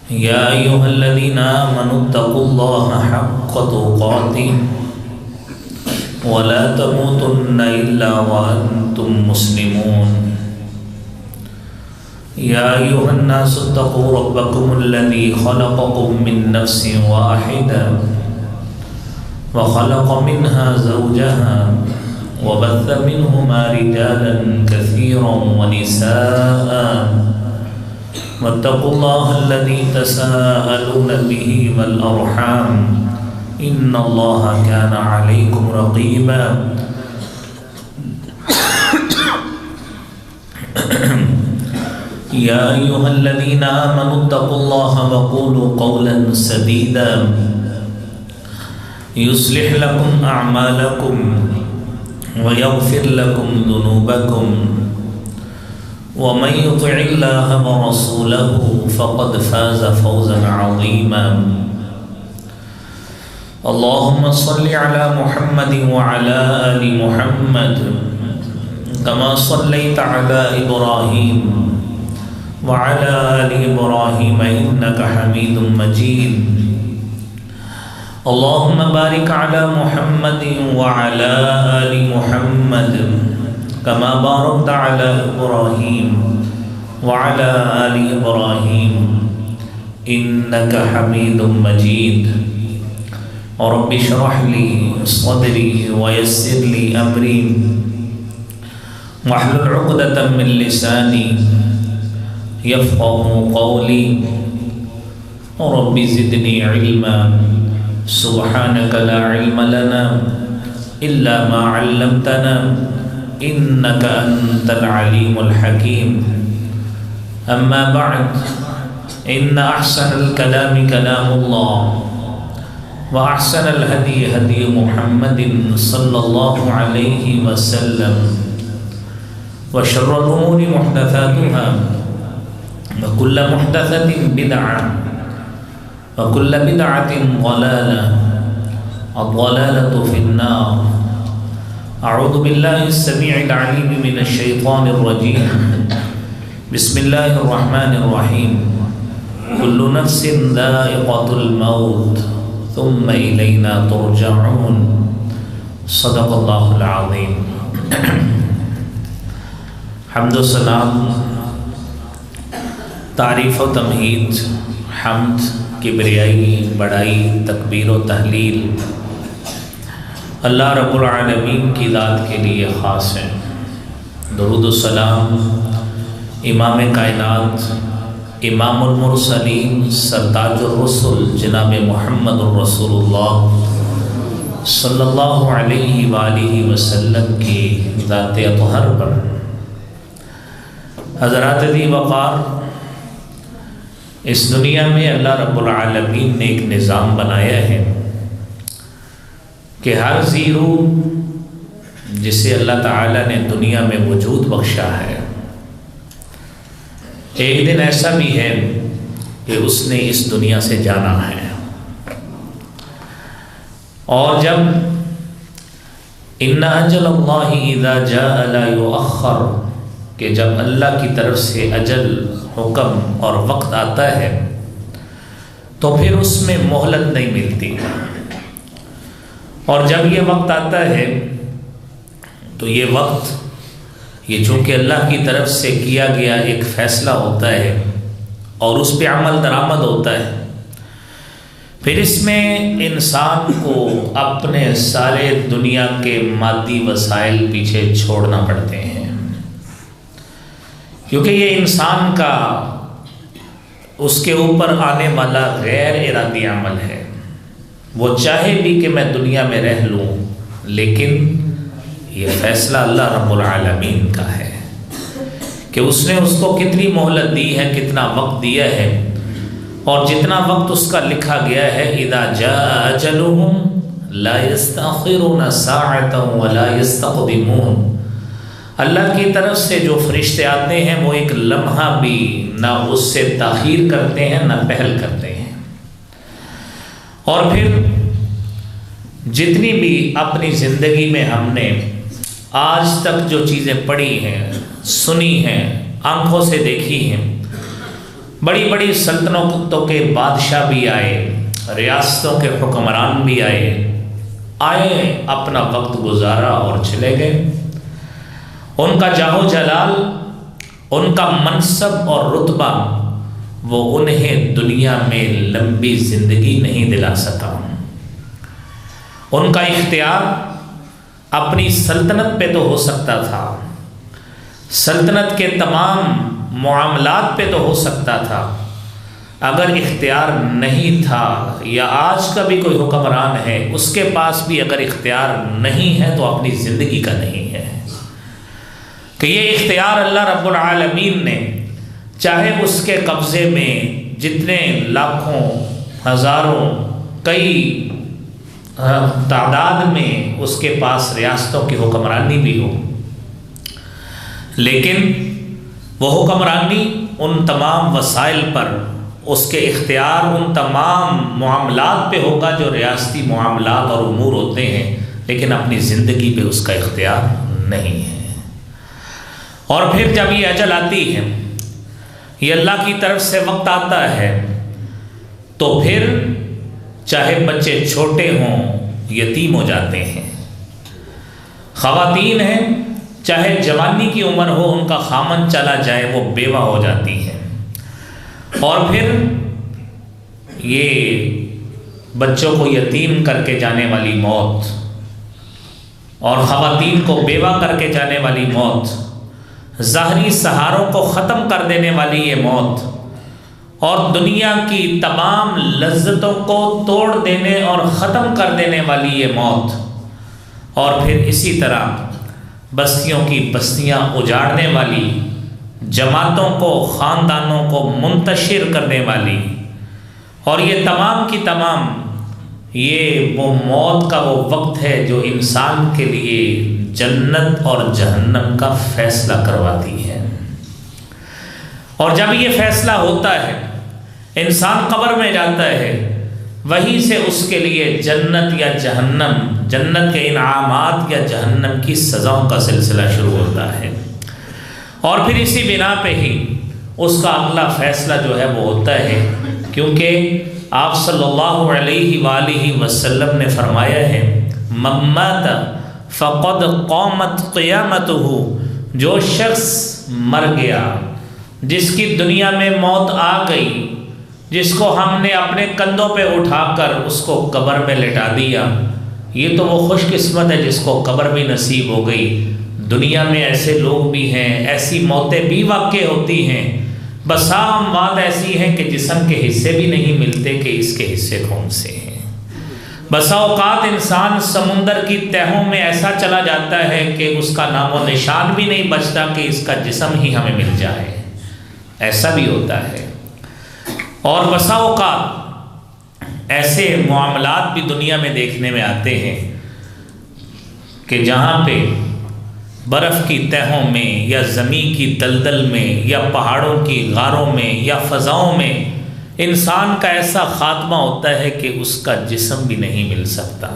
يا أيها الذين آمنوا اتقوا الله حق تقاته ولا تموتن إلا وأنتم مسلمون يا أيها الناس اتقوا ربكم الذي خلقكم من نفس واحدة وخلق منها زوجها وبث منهما رجالا كثيرا ونساء واتقوا الله الذي تساءلون به والأرحام إن الله كان عليكم رقيبا يا أيها الذين آمنوا اتقوا الله وقولوا قولا سديدا يصلح لكم أعمالكم ويغفر لكم ذنوبكم ومن يطع الله ورسوله فقد فاز فوزا عظيما اللهم صل على محمد وعلى آل محمد كما صليت على إبراهيم وعلى آل إبراهيم إنك حميد مجيد اللهم بارك على محمد وعلى آل محمد كما باركت على إبراهيم وعلى آل إبراهيم إنك حميد مجيد رب اشرح لي صدري ويسر لي أمري واحلل عقدة من لساني يفقهوا قولي رب زدني علما سبحانك لا علم لنا إلا ما علمتنا إنك أنت العليم الحكيم أما بعد إن أحسن الكلام كلام الله وأحسن الهدي هدي محمد صلى الله عليه وسلم وشر الأمور محدثاتها وكل محدثة بدعة وكل بدعة ضلالة الضلالة في النار أعوذ بالله السميع العليم من الشيطان الرجيم بسم الله الرحمن الرحيم كل نفس ذائقة الموت ثم إلينا ترجعون صدق الله العظيم حمد و سلام تعریف و تمہید حمد کبریائی بڑائی تکبیر و تحلیل اللہ رب العالمین کی ذات کے لیے خاص ہے۔ درود و سلام امام کائنات امام المرسلین سرتاج الرسل جناب محمد الرسول اللہ صلی اللہ علیہ وآلہ وسلم کی ذات اطہر پر۔ حضرات ذی وقار، اس دنیا میں اللہ رب العالمین نے ایک نظام بنایا ہے کہ ہر ذی روح جسے اللہ تعالیٰ نے دنیا میں وجود بخشا ہے، ایک دن ایسا بھی ہے کہ اس نے اس دنیا سے جانا ہے، اور جب ان اجل اللہ اذا جاء لا یؤخر، کہ جب اللہ کی طرف سے اجل، حکم اور وقت آتا ہے تو پھر اس میں مہلت نہیں ملتی، اور جب یہ وقت آتا ہے تو یہ وقت، یہ چونکہ اللہ کی طرف سے کیا گیا ایک فیصلہ ہوتا ہے اور اس پہ عمل درآمد ہوتا ہے، پھر اس میں انسان کو اپنے سارے دنیا کے مادی وسائل پیچھے چھوڑنا پڑتے ہیں، کیونکہ یہ انسان کا اس کے اوپر آنے والا غیر ارادی عمل ہے۔ وہ چاہے بھی کہ میں دنیا میں رہ لوں، لیکن یہ فیصلہ اللہ رب العالمین کا ہے کہ اس نے اس کو کتنی مہلت دی ہے، کتنا وقت دیا ہے، اور جتنا وقت اس کا لکھا گیا ہے اذا جاء اجلهم لا يستأخرون ساعة ولا يستقدمون، اللہ کی طرف سے جو فرشتے آتے ہیں وہ ایک لمحہ بھی نہ اس سے تاخیر کرتے ہیں نہ پہل کرتے ہیں، اور پھر جتنی بھی اپنی زندگی میں ہم نے آج تک جو چیزیں پڑھی ہیں، سنی ہیں، آنکھوں سے دیکھی ہیں، بڑی بڑی سلطنتوں کے بادشاہ بھی آئے، ریاستوں کے حکمران بھی آئے اپنا وقت گزارا اور چلے گئے۔ ان کا جاہ و جلال، ان کا منصب اور رتبہ وہ انہیں دنیا میں لمبی زندگی نہیں دلا سکا۔ ان کا اختیار اپنی سلطنت پہ تو ہو سکتا تھا، سلطنت کے تمام معاملات پہ تو ہو سکتا تھا، اگر اختیار نہیں تھا، یا آج کا بھی کوئی حکمران ہے اس کے پاس بھی اگر اختیار نہیں ہے تو اپنی زندگی کا نہیں ہے، کہ یہ اختیار اللہ رب العالمین نے چاہے اس کے قبضے میں جتنے لاکھوں ہزاروں کئی تعداد میں اس کے پاس ریاستوں کی حکمرانی بھی ہو، لیکن وہ حکمرانی ان تمام وسائل پر، اس کے اختیار ان تمام معاملات پہ ہوگا جو ریاستی معاملات اور امور ہوتے ہیں، لیکن اپنی زندگی پہ اس کا اختیار نہیں ہے۔ اور پھر جب یہ اجل آتی ہے، یہ اللہ کی طرف سے وقت آتا ہے، تو پھر چاہے بچے چھوٹے ہوں یتیم ہو جاتے ہیں، خواتین ہیں چاہے جوانی کی عمر ہو ان کا خامن چلا جائے وہ بیوہ ہو جاتی ہے، اور پھر یہ بچوں کو یتیم کر کے جانے والی موت اور خواتین کو بیوہ کر کے جانے والی موت، ظاہری سہاروں کو ختم کر دینے والی یہ موت، اور دنیا کی تمام لذتوں کو توڑ دینے اور ختم کر دینے والی یہ موت، اور پھر اسی طرح بستیوں کی بستیاں اجاڑنے والی، جماعتوں کو خاندانوں کو منتشر کرنے والی، اور یہ تمام کی تمام یہ وہ موت کا وہ وقت ہے جو انسان کے لیے جنت اور جہنم کا فیصلہ کرواتی ہے۔ اور جب یہ فیصلہ ہوتا ہے، انسان قبر میں جاتا ہے، وہیں سے اس کے لیے جنت یا جہنم، جنت کے انعامات یا جہنم کی سزاؤں کا سلسلہ شروع ہوتا ہے، اور پھر اسی بنا پہ ہی اس کا اگلا فیصلہ جو ہے وہ ہوتا ہے، کیونکہ آپ صلی اللہ علیہ وآلہ وسلم نے فرمایا ہے من مات فقد قامت قیامتہ، جو شخص مر گیا، جس کی دنیا میں موت آ گئی، جس کو ہم نے اپنے کندھوں پہ اٹھا کر اس کو قبر میں لٹا دیا، یہ تو وہ خوش قسمت ہے جس کو قبر بھی نصیب ہو گئی۔ دنیا میں ایسے لوگ بھی ہیں، ایسی موتیں بھی واقع ہوتی ہیں، بسا اموات ایسی ہیں کہ جسم کے حصے بھی نہیں ملتے کہ اس کے حصے کون سے ہیں۔ بسا اوقات انسان سمندر کی تہوں میں ایسا چلا جاتا ہے کہ اس کا نام و نشان بھی نہیں بچتا کہ اس کا جسم ہی ہمیں مل جائے، ایسا بھی ہوتا ہے۔ اور بسا اوقات ایسے معاملات بھی دنیا میں دیکھنے میں آتے ہیں کہ جہاں پہ برف کی تہوں میں یا زمین کی دلدل میں یا پہاڑوں کی غاروں میں یا فضاؤں میں انسان کا ایسا خاتمہ ہوتا ہے کہ اس کا جسم بھی نہیں مل سکتا۔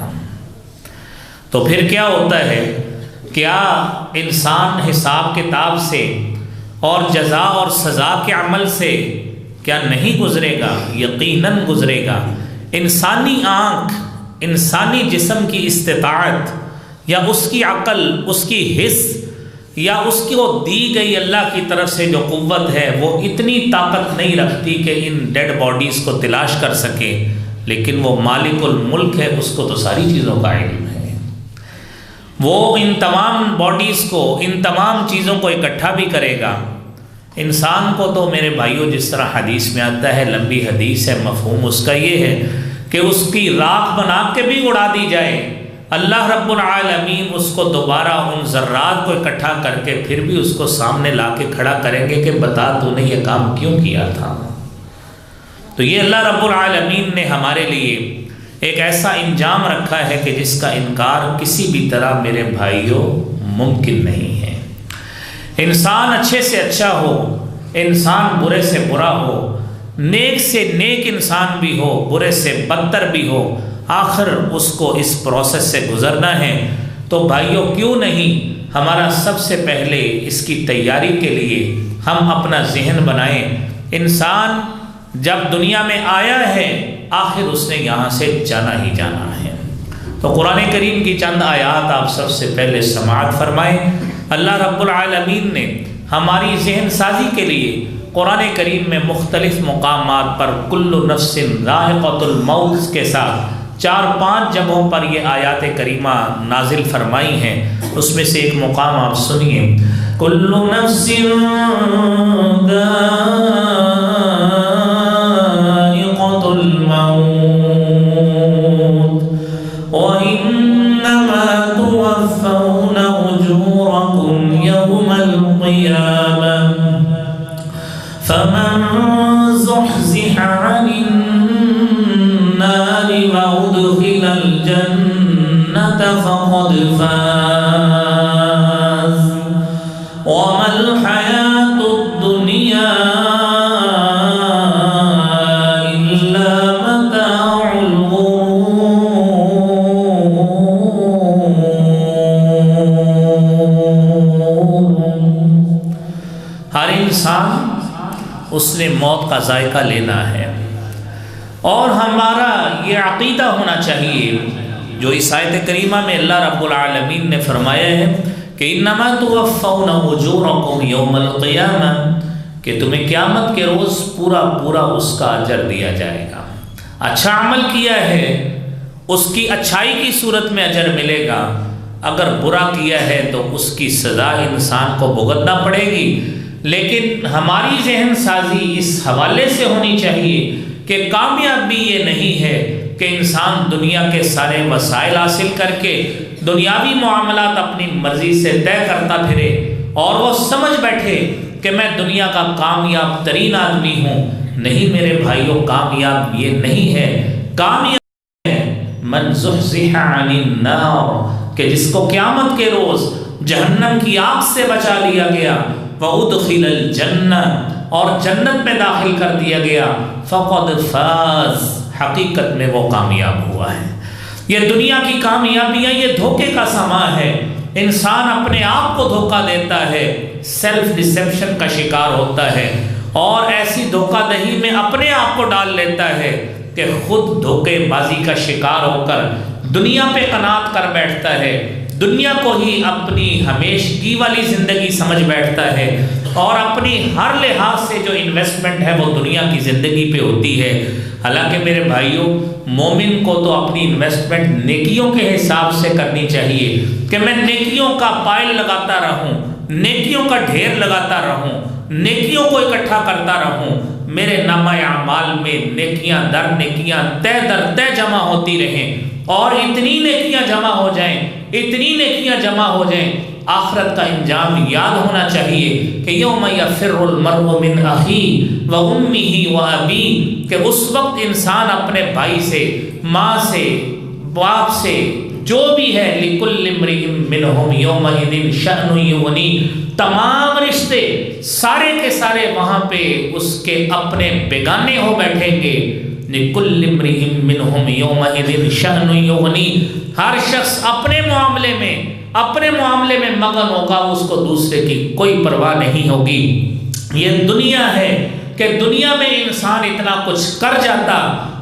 تو پھر کیا ہوتا ہے؟ کیا انسان حساب کتاب سے اور جزا اور سزا کے عمل سے کیا نہیں گزرے گا؟ یقیناً گزرے گا۔ انسانی آنکھ، انسانی جسم کی استطاعت یا اس کی عقل، اس کی حس یا اس کو دی گئی اللہ کی طرف سے جو قوت ہے وہ اتنی طاقت نہیں رکھتی کہ ان ڈیڈ باڈیز کو تلاش کر سکے، لیکن وہ مالک الملک ہے، اس کو تو ساری چیزوں کا علم ہے۔ وہ ان تمام باڈیز کو، ان تمام چیزوں کو اکٹھا بھی کرے گا۔ انسان کو تو میرے بھائیوں جس طرح حدیث میں آتا ہے، لمبی حدیث ہے، مفہوم اس کا یہ ہے کہ اس کی راکھ بنا کے بھی اڑا دی جائے، اللہ رب العالمین اس کو دوبارہ ان ذرات کو اکٹھا کر کے پھر بھی اس کو سامنے لا کے کھڑا کریں گے کہ بتا تو نے یہ کام کیوں کیا تھا۔ تو یہ اللہ رب العالمین نے ہمارے لیے ایک ایسا انجام رکھا ہے کہ جس کا انکار کسی بھی طرح میرے بھائیوں ممکن نہیں ہے۔ انسان اچھے سے اچھا ہو، انسان برے سے برا ہو، نیک سے نیک انسان بھی ہو، برے سے بدتر بھی ہو، آخر اس کو اس پروسیس سے گزرنا ہے۔ تو بھائیوں کیوں نہیں ہمارا سب سے پہلے اس کی تیاری کے لیے ہم اپنا ذہن بنائیں، انسان جب دنیا میں آیا ہے آخر اس نے یہاں سے جانا ہی جانا ہے۔ تو قرآن کریم کی چند آیات آپ سب سے پہلے سماعت فرمائیں۔ اللہ رب العالمین نے ہماری ذہن سازی کے لیے قرآن کریم میں مختلف مقامات پر کل نفس ذائقۃ الموت کے ساتھ 4-5 جگہوں پر یہ آیات کریمہ نازل فرمائی ہیں۔ اس میں سے ایک مقام آپ سنیے، کل نفس ذائقۃ الموت وإنما توفون أجوركم يوم القيامة فمن زحزح عن النار وأدخل الجنة فقد فاز وما الحياة الدنيا إلا متاع الغرور۔ ہر انسان اس نے موت کا ذائقہ لینا ہے، اور ہمارا یہ عقیدہ ہونا چاہیے جو اس آیت کریمہ میں اللہ رب العالمین نے فرمایا ہے کہ انما توفون اجورکم یوم القیامہ، کہ تمہیں قیامت کے روز پورا اس کا اجر دیا جائے گا۔ اچھا عمل کیا ہے اس کی اچھائی کی صورت میں اجر ملے گا، اگر برا کیا ہے تو اس کی سزا انسان کو بھگتنا پڑے گی۔ لیکن ہماری ذہن سازی اس حوالے سے ہونی چاہیے کہ کامیابی یہ نہیں ہے کہ انسان دنیا کے سارے وسائل حاصل کر کے دنیاوی معاملات اپنی مرضی سے طے کرتا پھرے اور وہ سمجھ بیٹھے کہ میں دنیا کا کامیاب ترین آدمی ہوں۔ نہیں میرے بھائیوں، کامیاب یہ نہیں ہے، کامیاب ہے من زحزح عن النار، کہ جس کو قیامت کے روز جہنم کی آگ سے بچا لیا گیا، وَأُدْخِلَ الْجَنَّةَ، اور جنت میں داخل کر دیا گیا، فَقَدْ فَازَ، حقیقت میں وہ کامیاب ہوا ہے۔ یہ دنیا کی کامیابیاں یہ دھوکے کا سامان ہے، انسان اپنے آپ کو دھوکہ دیتا ہے، سیلف ڈسیپشن کا شکار ہوتا ہے، اور ایسی دھوکہ دہی میں اپنے آپ کو ڈال لیتا ہے کہ خود دھوکے بازی کا شکار ہو کر دنیا پہ قناعت کر بیٹھتا ہے، دنیا کو ہی اپنی ہمیشگی والی زندگی سمجھ بیٹھتا ہے، اور اپنی ہر لحاظ سے جو انویسٹمنٹ ہے وہ دنیا کی زندگی پہ ہوتی ہے۔ حالانکہ میرے بھائیوں، مومن کو تو اپنی انویسٹمنٹ نیکیوں کے حساب سے کرنی چاہیے کہ میں نیکیوں کا پائل لگاتا رہوں، نیکیوں کا ڈھیر لگاتا رہوں، نیکیوں کو اکٹھا کرتا رہوں، میرے نامہ اعمال میں نیکیاں در نیکیاں تہ در تہ جمع ہوتی رہیں، اور اتنی نیکیاں جمع ہو جائیں، اتنی نیکیاں جمع ہو جائیں، آخرت کا انجام یاد ہونا چاہیے کہ یوم یفر المرء من اخیہ وامہ وابیہ، کہ اس وقت انسان اپنے بھائی سے، ماں سے، باپ سے، جو بھی ہے، لکل امرئ منہم یومئذ شأن یغنیہ، تمام رشتے سارے کے سارے وہاں پہ اس کے اپنے بیگانے ہو بیٹھیں گے۔ لکل امرئ منہم یومئذ شأن یغنیہ، ہر شخص اپنے معاملے میں مگن ہوگا، اس کو دوسرے کی کوئی پرواہ نہیں ہوگی۔ یہ دنیا ہے کہ دنیا میں انسان اتنا کچھ کر جاتا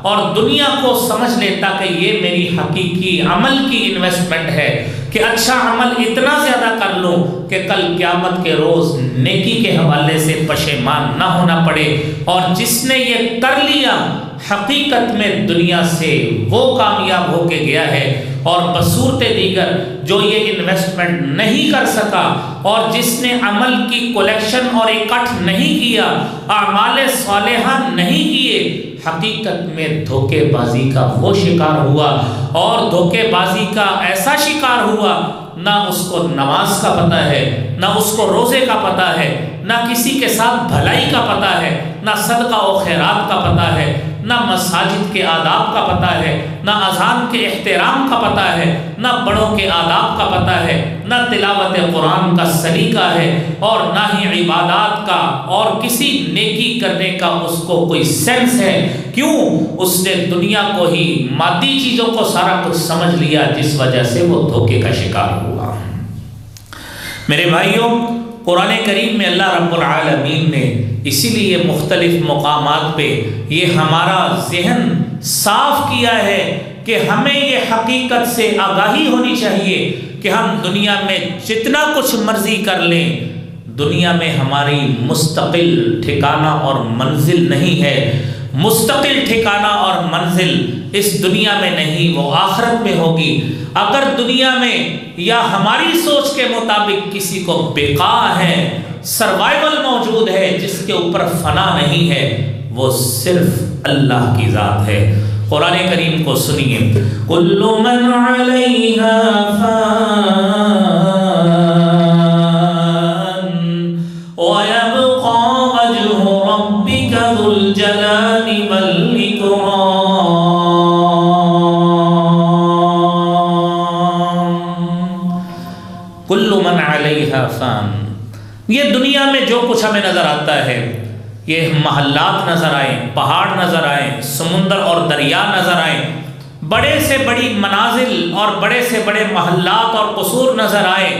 اور دنیا کو سمجھ لیتا کہ یہ میری حقیقی عمل کی انویسٹمنٹ ہے، کہ اچھا عمل اتنا زیادہ کر لوں کہ کل قیامت کے روز نیکی کے حوالے سے پشیمان نہ ہونا پڑے۔ اور جس نے یہ کر لیا حقیقت میں دنیا سے وہ کامیاب ہو کے گیا ہے، اور بصورت دیگر جو یہ انویسٹمنٹ نہیں کر سکا، اور جس نے عمل کی کلیکشن اور اکٹھ نہیں کیا، اعمال صالحہ نہیں کیے، حقیقت میں دھوکے بازی کا وہ شکار ہوا، اور دھوکے بازی کا ایسا شکار ہوا، نہ اس کو نماز کا پتہ ہے، نہ اس کو روزے کا پتہ ہے، نہ کسی کے ساتھ بھلائی کا پتہ ہے، نہ صدقہ و خیرات کا پتہ ہے، نہ مساجد کے آداب کا پتہ ہے، نہ اذان کے احترام کا پتہ ہے، نہ بڑوں کے آداب کا پتہ ہے، نہ تلاوت قرآن کا سلیقہ ہے، اور نہ ہی عبادات کا اور کسی نیکی کرنے کا اس کو کوئی سینس ہے۔ کیوں؟ اس نے دنیا کو ہی، مادی چیزوں کو سارا کچھ سمجھ لیا، جس وجہ سے وہ دھوکے کا شکار ہوا۔ میرے بھائیوں، قرآن کریم میں اللہ رب العالمین نے اسی لیے مختلف مقامات پہ یہ ہمارا ذہن صاف کیا ہے کہ ہمیں یہ حقیقت سے آگاہی ہونی چاہیے کہ ہم دنیا میں جتنا کچھ مرضی کر لیں، دنیا میں ہماری مستقل ٹھکانہ اور منزل نہیں ہے۔ مستقل ٹھکانہ اور منزل اس دنیا میں نہیں، وہ آخرت میں ہوگی۔ اگر دنیا میں یا ہماری سوچ کے مطابق کسی کو بقا ہے، سروائیول موجود ہے، جس کے اوپر فنا نہیں ہے، وہ صرف اللہ کی ذات ہے۔ قرآن کریم کو سنیے، کل من علیہا فان وَيَبْقَى وَجْهُ رَبِّكَ ذُو الْجَلَالِ وَالْإِكْرَامِ۔ کل من علیہا فان، یہ دنیا میں جو کچھ ہمیں نظر آتا ہے، یہ محلات نظر آئیں، پہاڑ نظر آئیں، سمندر اور دریا نظر آئیں، بڑے سے بڑی منازل اور بڑے سے بڑے محلات اور قصور نظر آئیں،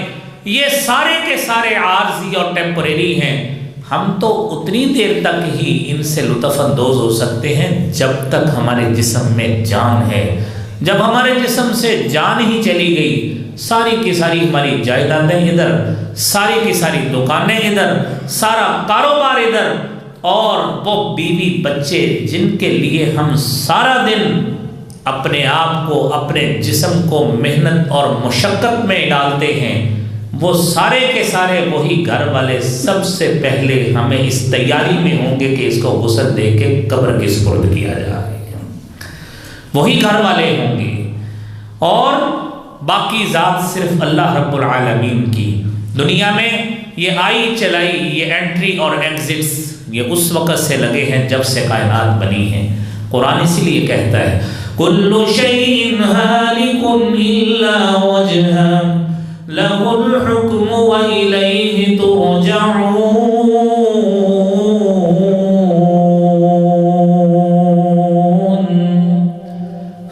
یہ سارے کے سارے عارضی اور ٹیمپریری ہیں۔ ہم تو اتنی دیر تک ہی ان سے لطف اندوز ہو سکتے ہیں جب تک ہمارے جسم میں جان ہے۔ جب ہمارے جسم سے جان ہی چلی گئی، ساری کی ساری ہماری جائیدادیں ادھر، ساری کی ساری دکانیں ادھر، سارا کاروبار ادھر، اور وہ بیوی بچے جن کے لیے ہم سارا دن اپنے آپ کو، اپنے جسم کو محنت اور مشقت میں ڈالتے ہیں، وہ سارے کے سارے وہی گھر والے سب سے پہلے ہمیں اس تیاری میں ہوں گے کہ اس کو غسل دے کے قبر کی سپرد کیا جائے، وہی گھر والے ہوں گے، اور باقی ذات صرف اللہ رب العالمین کی۔ دنیا میں یہ آئی چلائی، یہ انٹری اور ایگزٹس، یہ اس وقت سے لگے ہیں جب سے کائنات بنی ہیں۔ قرآن اسی لیے کہتا ہے کل شیء ہالک الا وجہہ لہ الحکم والیہ ترجعون۔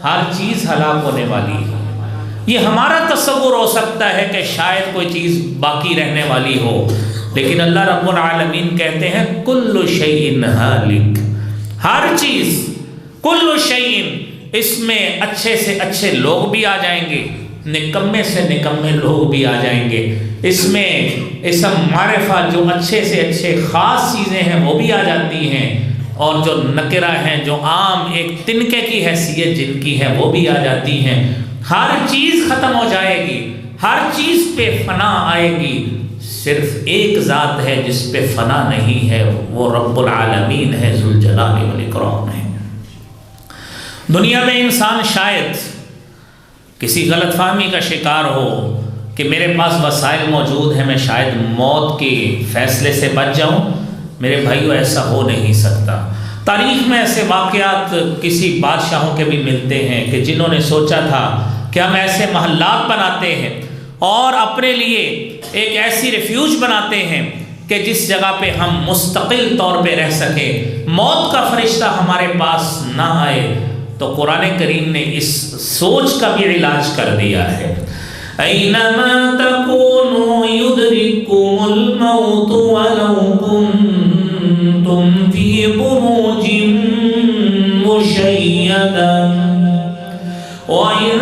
ہر چیز ہلاک ہونے والی ہے۔ یہ ہمارا تصور ہو سکتا ہے کہ شاید کوئی چیز باقی رہنے والی ہو، لیکن اللہ رب العالمین کہتے ہیں کل شیء ہالک، ہر چیز، کل شیء، اس میں اچھے سے اچھے لوگ بھی آ جائیں گے، نکمے سے نکمے لوگ بھی آ جائیں گے، اس میں اسم معرفہ جو اچھے سے اچھے خاص چیزیں ہیں وہ بھی آ جاتی ہیں، اور جو نکرہ ہیں، جو عام ایک تنکے کی حیثیت جن کی ہے وہ بھی آ جاتی ہیں۔ ہر چیز ختم ہو جائے گی، ہر چیز پہ فنا آئے گی، صرف ایک ذات ہے جس پہ فنا نہیں ہے، وہ رب العالمین ہے، ذوالجلال والاکرام ہے۔ دنیا میں انسان شاید کسی غلط فہمی کا شکار ہو کہ میرے پاس وسائل موجود ہیں، میں شاید موت کے فیصلے سے بچ جاؤں۔ میرے بھائیو، ایسا ہو نہیں سکتا۔ تاریخ میں ایسے واقعات کسی بادشاہوں کے بھی ملتے ہیں کہ جنہوں نے سوچا تھا کہ ہم ایسے محلات بناتے ہیں اور اپنے لیے ایک ایسی ریفیوج بناتے ہیں کہ جس جگہ پہ ہم مستقل طور پہ رہ سکیں، موت کا فرشتہ ہمارے پاس نہ آئے۔ تو قرآن کریم نے اس سوچ کا بھی علاج کر دیا ہے، اینما تکونوا یدرککم الموت ولو کنتم فی بروج مشیدہ وَإِن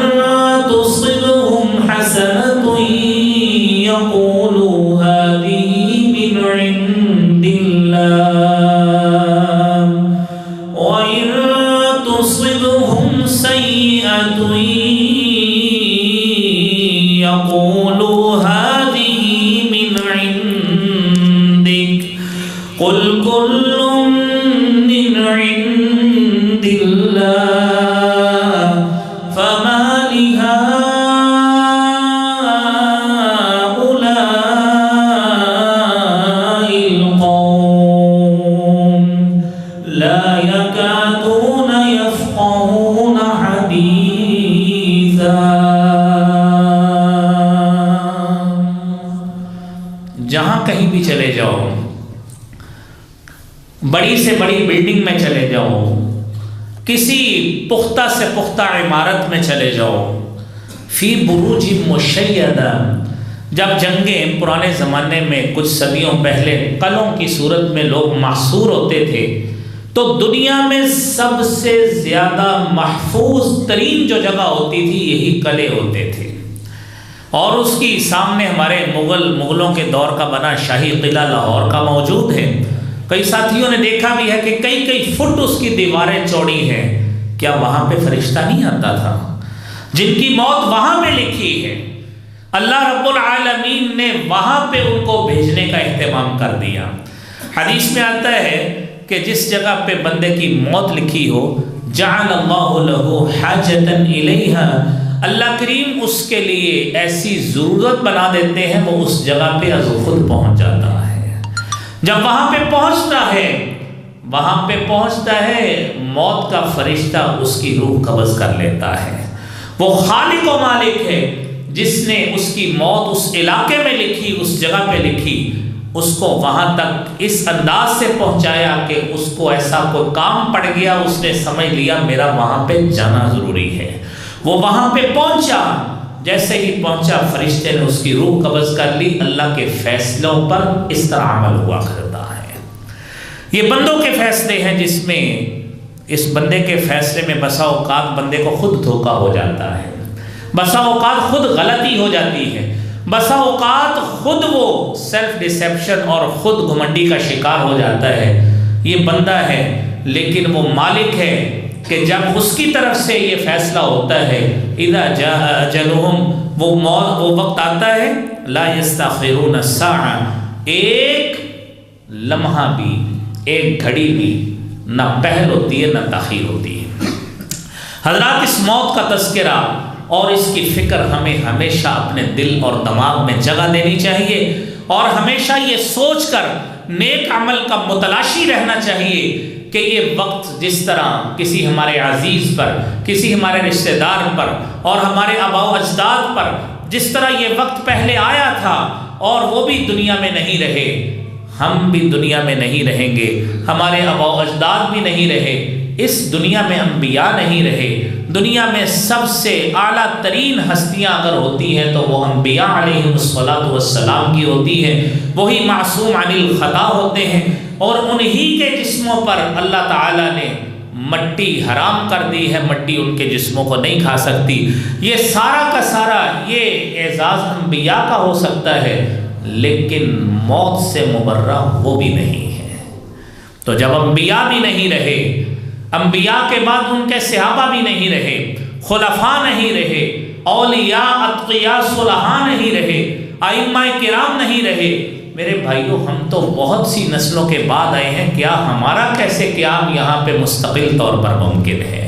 تُصِبْهُمْ حَسَنَةٌ يَقُولُوا هَذِهِ مِنْ عِنْدِ اللَّهِ وَإِن تُصِبْهُمْ سَيِّئَةٌ يَقُولُوا هَذِهِ مِنْ عِنْدِكَ قُلْ كُلٌّ مِنْ عِنْدِ اللَّهِ جہاں کہیں بھی چلے جاؤ، بڑی سے بڑی بلڈنگ میں چلے جاؤ، کسی پختہ سے پختہ عمارت میں چلے جاؤ، فی بروج مشیدہ، جب جنگیں پرانے زمانے میں کچھ صدیوں پہلے قلعوں کی صورت میں لوگ محصور ہوتے تھے، تو دنیا میں سب سے زیادہ محفوظ ترین جو جگہ ہوتی تھی یہی قلعے ہوتے تھے، اور اس کی سامنے ہمارے مغلوں کے دور کا بنا شاہی قلعہ لاہور کا موجود ہے۔ کئی ساتھیوں نے دیکھا بھی ہے کہ کئی فٹ اس کی دیواریں چوڑی ہیں۔ کیا وہاں پہ فرشتہ نہیں آتا تھا؟ جن کی موت وہاں پہ لکھی ہے، اللہ رب العالمین نے وہاں پہ ان کو بھیجنے کا اہتمام کر دیا۔ حدیث میں آتا ہے کہ جس جگہ پہ بندے کی موت لکھی ہو، جعل اللہ لہ حاجتا الیہا، اللہ کریم اس کے لیے ایسی ضرورت بنا دیتے ہیں، وہ اس جگہ پہ از خود پہنچ جاتا ہے۔ جب وہاں پہ پہنچتا ہے موت کا فرشتہ اس کی روح قبض کر لیتا ہے۔ وہ خالق و مالک ہے جس نے اس کی موت اس علاقے میں لکھی، اس جگہ پہ لکھی، اس کو وہاں تک اس انداز سے پہنچایا کہ اس کو ایسا کوئی کام پڑ گیا، اس نے سمجھ لیا میرا وہاں پہ جانا ضروری ہے۔ وہ وہاں پہ پہنچا، جیسے ہی پہنچا فرشتے نے اس کی روح قبض کر لی۔ اللہ کے فیصلوں پر اس طرح عمل ہوا کرتا ہے۔ یہ بندوں کے فیصلے ہیں جس میں اس بندے کے فیصلے میں بسا اوقات بندے کو خود دھوکا ہو جاتا ہے، بسا اوقات خود غلطی ہو جاتی ہے، بسا اوقات خود وہ سیلف ڈسیپشن اور خود گھمنڈی کا شکار ہو جاتا ہے۔ یہ بندہ ہے لیکن وہ مالک ہے کہ جب اس کی طرف سے یہ فیصلہ ہوتا ہے، اذا جاء اجلهم، وہ وقت آتا ہے، لا یستاخرون الساعة، ایک لمحہ بھی، ایک گھڑی بھی نہ پہل ہوتی ہے نہ تاخیر ہوتی ہے۔ حضرات، اس موت کا تذکرہ اور اس کی فکر ہمیں ہمیشہ اپنے دل اور دماغ میں جگہ دینی چاہیے، اور ہمیشہ یہ سوچ کر نیک عمل کا متلاشی رہنا چاہیے کہ یہ وقت جس طرح کسی ہمارے عزیز پر، کسی ہمارے رشتہ دار پر اور ہمارے آباء و اجداد پر جس طرح یہ وقت پہلے آیا تھا اور وہ بھی دنیا میں نہیں رہے، ہم بھی دنیا میں نہیں رہیں گے، ہمارے آباء و اجداد بھی نہیں رہے، اس دنیا میں انبیاء نہیں رہے۔ دنیا میں سب سے اعلیٰ ترین ہستیاں اگر ہوتی ہیں تو وہ انبیاء علیہم السلام کی ہوتی ہیں، وہی معصوم عن الخطا ہوتے ہیں، اور انہی کے جسموں پر اللہ تعالیٰ نے مٹی حرام کر دی ہے، مٹی ان کے جسموں کو نہیں کھا سکتی۔ یہ سارا کا سارا یہ اعزاز انبیاء کا ہو سکتا ہے، لیکن موت سے مبرہ وہ بھی نہیں ہے۔ تو جب انبیاء بھی نہیں رہے، انبیاء کے بعد ان کے صحابہ بھی نہیں رہے، خلفاء نہیں رہے، اولیاء اتقیاء صلحاء نہیں رہے، ائمہ کرام نہیں رہے، میرے بھائیوں ہم تو بہت سی نسلوں کے بعد آئے ہیں، کیا ہمارا کیسے قیام یہاں پہ مستقل طور پر ممکن ہے؟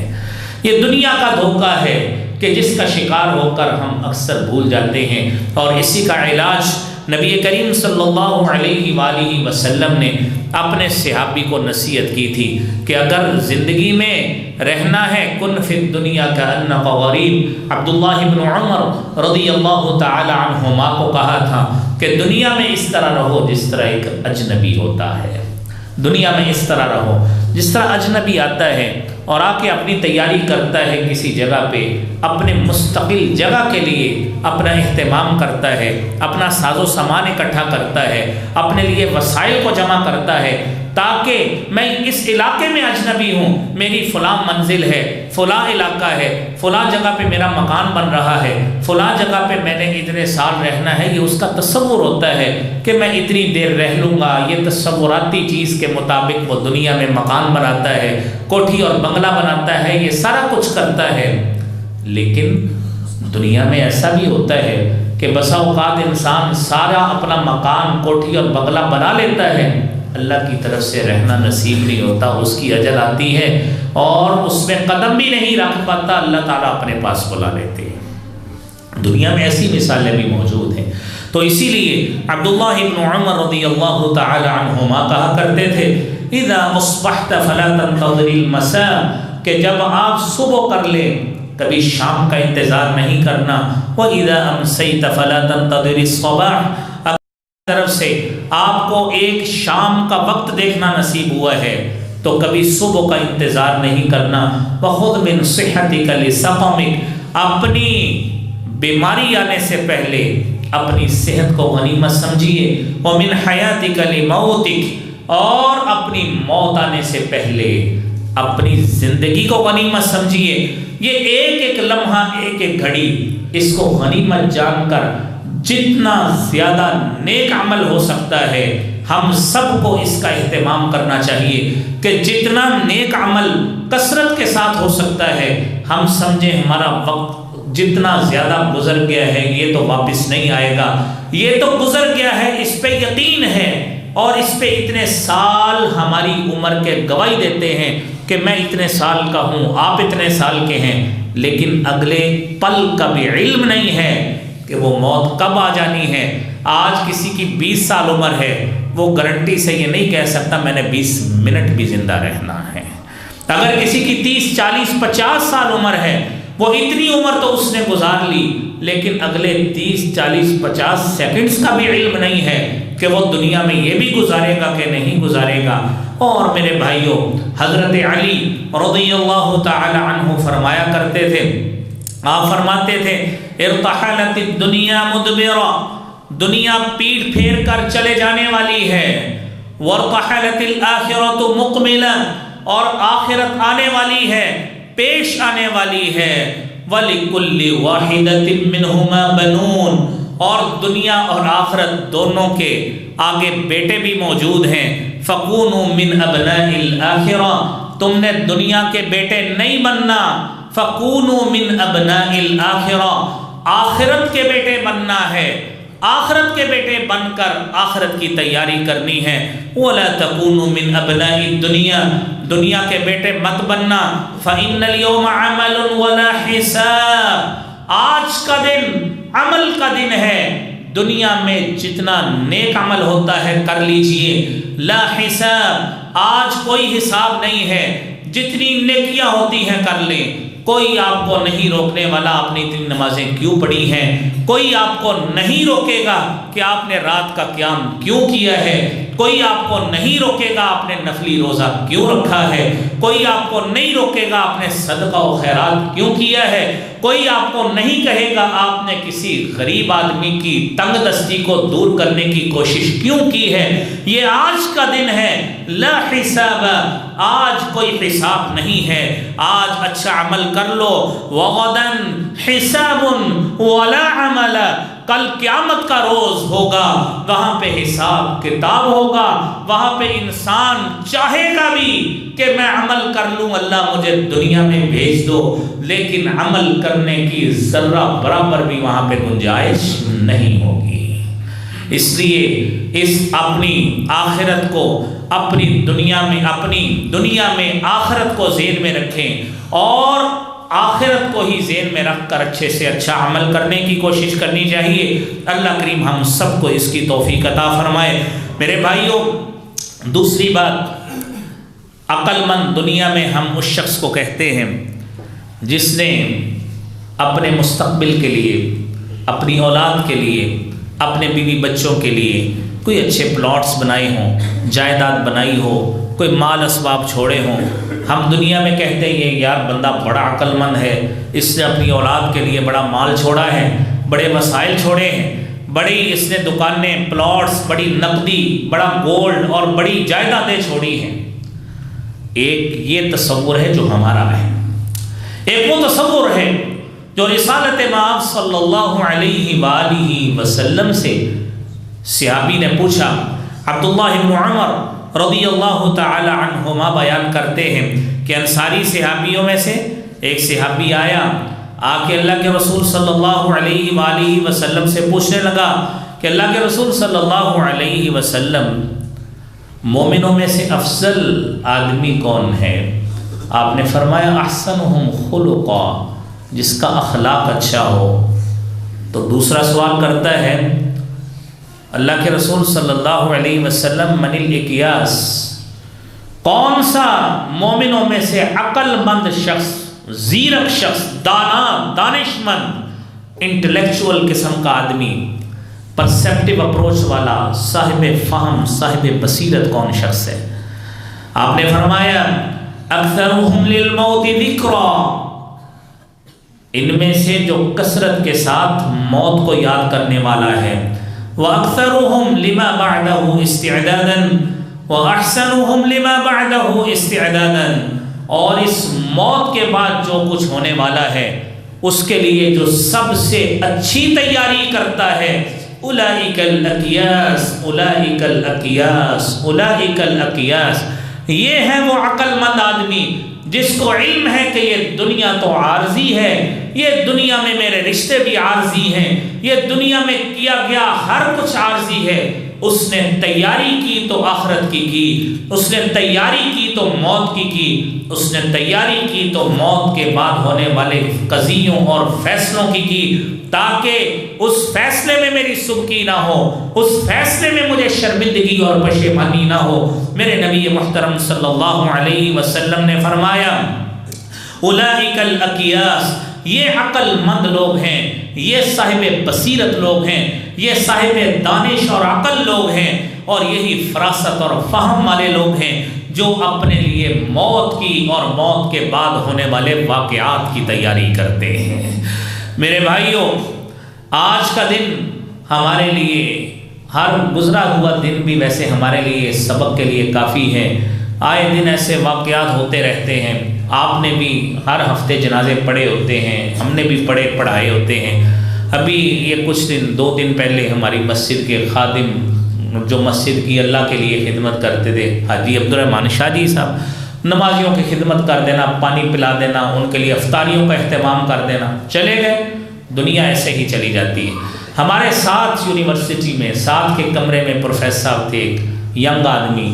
یہ دنیا کا دھوکہ ہے کہ جس کا شکار ہو کر ہم اکثر بھول جاتے ہیں، اور اسی کا علاج نبی کریم صلی اللہ علیہ وآلہ وسلم نے اپنے صحابی کو نصیحت کی تھی کہ اگر زندگی میں رہنا ہے، کن فی الدنیا کأنک غریب۔ عبداللہ بن عمر رضی اللہ تعالی عنہما کو کہا تھا کہ دنیا میں اس طرح رہو جس طرح ایک اجنبی ہوتا ہے، دنیا میں اس طرح رہو جس طرح اجنبی آتا ہے اور آ کے اپنی تیاری کرتا ہے کسی جگہ پہ، اپنے مستقل جگہ کے لیے اپنا اہتمام کرتا ہے، اپنا ساز و سامان اکٹھا کرتا ہے، اپنے لیے وسائل کو جمع کرتا ہے، تاکہ میں اس علاقے میں اجنبی ہوں، میری فلاں منزل ہے، فلاں علاقہ ہے، فلاں جگہ پہ میرا مکان بن رہا ہے، فلاں جگہ پہ میں نے اتنے سال رہنا ہے، یہ اس کا تصور ہوتا ہے کہ میں اتنی دیر رہ لوں گا۔ یہ تصوراتی چیز کے مطابق وہ دنیا میں مکان بناتا ہے، کوٹھی اور بنگلہ بناتا ہے، یہ سارا کچھ کرتا ہے۔ لیکن دنیا میں ایسا بھی ہوتا ہے کہ بسا اوقات انسان سارا اپنا مکان، کوٹھی اور بنگلہ بنا لیتا ہے، اللہ کی طرف سے رہنا نصیب نہیں ہوتا، اس کی اجل آتی ہے اور اس میں قدم بھی نہیں رکھ پاتا، اللہ تعالیٰ اپنے پاس بلا لیتے ہیں۔ دنیا میں ایسی مثالیں بھی موجود ہیں۔ تو اسی لیے عبداللہ بن عمر رضی اللہ تعالی عنہما کہا کرتے تھے، اذا اصبحت فلا تنتظر المساء، کہ جب آپ صبح کر لیں کبھی شام کا انتظار نہیں کرنا، وَإِذَا أَمْسَيْتَ فَلَا تَنْتَظِرِ الصَّبَاحَ، اگر طرف سے آپ کو ایک شام کا وقت دیکھنا نصیب ہوا ہے تو کبھی صبح کا انتظار نہیں کرنا۔ وَخُذْ مِنْ صِحَّتِكَ لِسَقَمِكَ، اپنی بیماری آنے سے پہلے اپنی صحت کو غنیمت سمجھیے، وَمِنْ حَيَاتِكَ لِمَوْتِكَ، اور اپنی موت آنے سے پہلے اپنی زندگی کو غنیمت سمجھیے۔ یہ ایک ایک لمحہ، ایک ایک گھڑی، اس کو غنیمت جان کر جتنا زیادہ نیک عمل ہو سکتا ہے ہم سب کو اس کا اہتمام کرنا چاہیے کہ جتنا نیک عمل کثرت کے ساتھ ہو سکتا ہے ہم سمجھیں ہمارا وقت جتنا زیادہ گزر گیا ہے یہ تو واپس نہیں آئے گا، یہ تو گزر گیا ہے، اس پہ یقین ہے، اور اس پہ اتنے سال ہماری عمر کے گواہی دیتے ہیں کہ میں اتنے سال کا ہوں، آپ اتنے سال کے ہیں، لیکن اگلے پل کا بھی علم نہیں ہے کہ وہ موت کب آ جانی ہے۔ آج کسی کی 20 سال عمر ہے، وہ گارنٹی سے یہ نہیں کہہ سکتا میں نے 20 منٹ بھی زندہ رہنا ہے۔ اگر کسی کی 30 40 50 سال عمر ہے، وہ اتنی عمر تو اس نے گزار لی، لیکن اگلے 30 40 50 سیکنڈز کا بھی علم نہیں ہے کہ وہ دنیا میں یہ بھی گزارے گا کہ نہیں گزارے گا۔ اور میرے بھائیوں، حضرت علی رضی اللہ تعالی عنہ فرمایا کرتے تھے، آپ فرماتے تھے ارتحلت الدنیا مدبرا، دنیا پیٹ پھیر کر چلے جانے والی ہے، وارتحلت الآخرۃ مقبلا، اور آخرت آنے والی ہے، پیش آنے والی ہے، وَلِكُلِّ وَاحِدَةٍ مِّنْهُمَا بَنُونَ، اور دنیا اور آخرت دونوں کے آگے بیٹے بھی موجود ہیں، فَكُونُوا مِنْ أَبْنَاءِ الْآخِرَةِ، تم نے دنیا کے بیٹے نہیں بننا، فَكُونُوا مِنْ أَبْنَاءِ الْآخِرَةِ، آخرت کے بیٹے بننا ہے، آخرت کے بیٹے بن کر آخرت کی تیاری کرنی ہے۔ وَلَا تَكُونُوا مِنْ أَبْنَاءِ الدُّنْيَا، دنیا کے بیٹے مت بننا، فَإِنَّ الْيَوْمَ عَمَلٌ وَلَا حِسَابٌ، آج کا دن عمل کا دن ہے، دنیا میں جتنا نیک عمل ہوتا ہے کر لیجئے، لا حساب، آج کوئی حساب نہیں ہے، جتنی نیکیاں ہوتی ہیں کر لیں، کوئی آپ کو نہیں روکنے والا آپ نے اتنی نمازیں کیوں پڑھی ہیں، کوئی آپ کو نہیں روکے گا کہ آپ نے رات کا قیام کیوں کیا ہے، کوئی آپ کو نہیں روکے گا آپ نے نفلی روزہ کیوں رکھا ہے، کوئی آپ کو نہیں روکے گا آپ نے صدقہ و خیرات کیوں کیا ہے، کوئی آپ کو نہیں کہے گا آپ نے کسی غریب آدمی کی تنگ دستی کو دور کرنے کی کوشش کیوں کی ہے۔ یہ آج کا دن ہے، لا حساب، آج کوئی حساب نہیں ہے، آج اچھا عمل کر لو، وغدن حساب ولا عمل، کل قیامت کا روز ہوگا، وہاں پہ حساب کتاب ہوگا، وہاں پہ انسان چاہے گا بھی کہ میں عمل کر لوں، اللہ مجھے دنیا میں بھیج دو، لیکن عمل کرنے کی ذرہ برابر بھی وہاں پہ گنجائش نہیں ہوگی۔ اس لیے اس اپنی آخرت کو اپنی دنیا میں آخرت کو ذہن میں رکھیں، اور آخرت کو ہی ذہن میں رکھ کر اچھے سے اچھا عمل کرنے کی کوشش کرنی چاہیے۔ اللہ کریم ہم سب کو اس کی توفیق عطا فرمائے۔ میرے بھائیوں، دوسری بات، عقل مند دنیا میں ہم اس شخص کو کہتے ہیں جس نے اپنے مستقبل کے لیے، اپنی اولاد کے لیے، اپنے بیوی بچوں کے لیے کوئی اچھے پلاٹس بنائے ہوں، جائیداد بنائی ہو، کوئی مال اسباب چھوڑے ہوں۔ ہم دنیا میں کہتے ہیں یہ یار بندہ بڑا عقل مند ہے، اس نے اپنی اولاد کے لیے بڑا مال چھوڑا ہے، بڑے وسائل چھوڑے ہیں، بڑی اس نے دکانیں، پلاٹس، بڑی نقدی، بڑا گولڈ اور بڑی جائیدادیں چھوڑی ہیں۔ ایک یہ تصور ہے جو ہمارا ہے، ایک وہ تصور ہے جو رسالت مآب صلی اللہ علیہ وآلہ وسلم سے صحابی نے پوچھا۔ عبداللہ بن عمر رضی اللہ تعالی عنہما بیان کرتے ہیں کہ انصاری صحابیوں میں سے ایک صحابی آیا، آ کے اللہ کے رسول صلی اللہ علیہ وآلہ وسلم سے پوچھنے لگا کہ اللہ کے رسول صلی اللہ علیہ وسلم، مومنوں میں سے افضل آدمی کون ہے؟ آپ نے فرمایا احسنہم خلقا، جس کا اخلاق اچھا ہو۔ تو دوسرا سوال کرتا ہے اللہ کے رسول صلی اللہ علیہ وسلم، من الاکیاس، کون سا مومنوں میں سے عقل مند شخص، زیرک شخص، دانا، دانش مند، انٹلیکچول قسم کا آدمی، پرسیپٹیو اپروچ والا، صاحب فہم، صاحب بصیرت کون شخص ہے؟ آپ نے فرمایا اکثرہم للموت ذکرا، ان میں سے جو کثرت کے ساتھ موت کو یاد کرنے والا ہے، وَأَكْثَرُهُمْ لِمَا بَعْدَهُ اسْتِعْدَادًا وَأَحْسَنُهُمْ لِمَا بَعْدَهُ اسْتِعْدَادًا، اور اس موت کے بعد جو کچھ ہونے والا ہے اس کے لیے جو سب سے اچھی تیاری کرتا ہے، اولئک الاکیاس اولئک الاکیاس اولئک الاکیاس، یہ ہے وہ عقل مند آدمی جس کو علم ہے کہ یہ دنیا تو عارضی ہے، یہ دنیا میں میرے رشتے بھی عارضی ہیں، یہ دنیا میں کیا گیا ہر کچھ عارضی ہے۔ اس نے تیاری کی تو آخرت کی، اس نے تیاری کی تو موت کی، اس نے تیاری کی تو موت کے بعد ہونے والے قضیوں اور فیصلوں کی، تاکہ اس فیصلے میں میری سبکی نہ ہو، اس فیصلے میں مجھے شرمندگی اور پشیمانی نہ ہو۔ میرے نبی محترم صلی اللہ علیہ وسلم نے فرمایا اولئک الاکیاس، یہ عقل مند لوگ ہیں، یہ صاحب بصیرت لوگ ہیں، یہ صاحب دانش اور عقل لوگ ہیں، اور یہی فراست اور فہم والے لوگ ہیں جو اپنے لیے موت کی اور موت کے بعد ہونے والے واقعات کی تیاری کرتے ہیں۔ میرے بھائیوں، آج کا دن ہمارے لیے، ہر گزرا ہوا دن بھی ویسے ہمارے لیے سبق کے لیے کافی ہے۔ آئے دن ایسے واقعات ہوتے رہتے ہیں، آپ نے بھی ہر ہفتے جنازے پڑھے ہوتے ہیں، ہم نے بھی پڑھائے ہوتے ہیں۔ ابھی یہ کچھ دن، 2 دن پہلے ہماری مسجد کے خادم جو مسجد کی اللہ کے لیے خدمت کرتے تھے، حاجی عبدالرحمن شاہ جی صاحب، نمازیوں کی خدمت کر دینا، پانی پلا دینا، ان کے لیے افطاریوں کا اہتمام کر دینا، چلے گئے۔ دنیا ایسے ہی چلی جاتی ہے۔ ہمارے ساتھ یونیورسٹی میں، ساتھ کے کمرے میں پروفیسر صاحب تھے، ایک ینگ آدمی،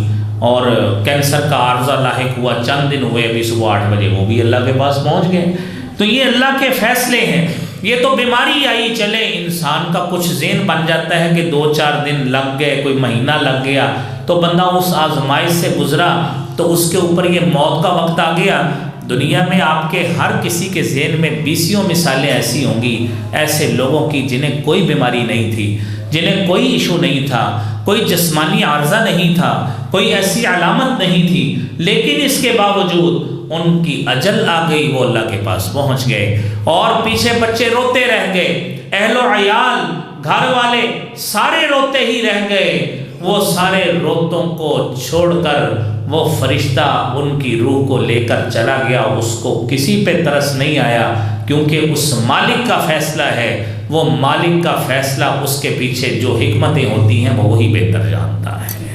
اور کینسر کا عارضہ لاحق ہوا، چند دن ہوئے، ابھی صبح 8 بجے وہ بھی اللہ کے پاس پہنچ گئے۔ تو یہ اللہ کے فیصلے ہیں۔ یہ تو بیماری آئی چلے، انسان کا کچھ ذہن بن جاتا ہے کہ 2-4 دن لگ گئے، کوئی مہینہ لگ گیا، تو بندہ اس آزمائش سے گزرا تو اس کے اوپر یہ موت کا وقت آ گیا۔ دنیا میں آپ کے ہر کسی کے ذہن میں 20 مثالیں ایسی ہوں گی، ایسے لوگوں کی جنہیں کوئی بیماری نہیں تھی، جنہیں کوئی ایشو نہیں تھا، کوئی جسمانی عارضہ نہیں تھا، کوئی ایسی علامت نہیں تھی، لیکن اس کے باوجود ان کی اجل آ گئی، وہ اللہ کے پاس پہنچ گئے، اور پیچھے بچے روتے رہ گئے، اہل و عیال، گھر والے سارے روتے ہی رہ گئے۔ وہ سارے روتوں کو چھوڑ کر وہ فرشتہ ان کی روح کو لے کر چلا گیا، اس کو کسی پہ ترس نہیں آیا، کیونکہ اس مالک کا فیصلہ ہے، وہ مالک کا فیصلہ، اس کے پیچھے جو حکمتیں ہوتی ہیں وہ وہی بہتر جانتا ہے۔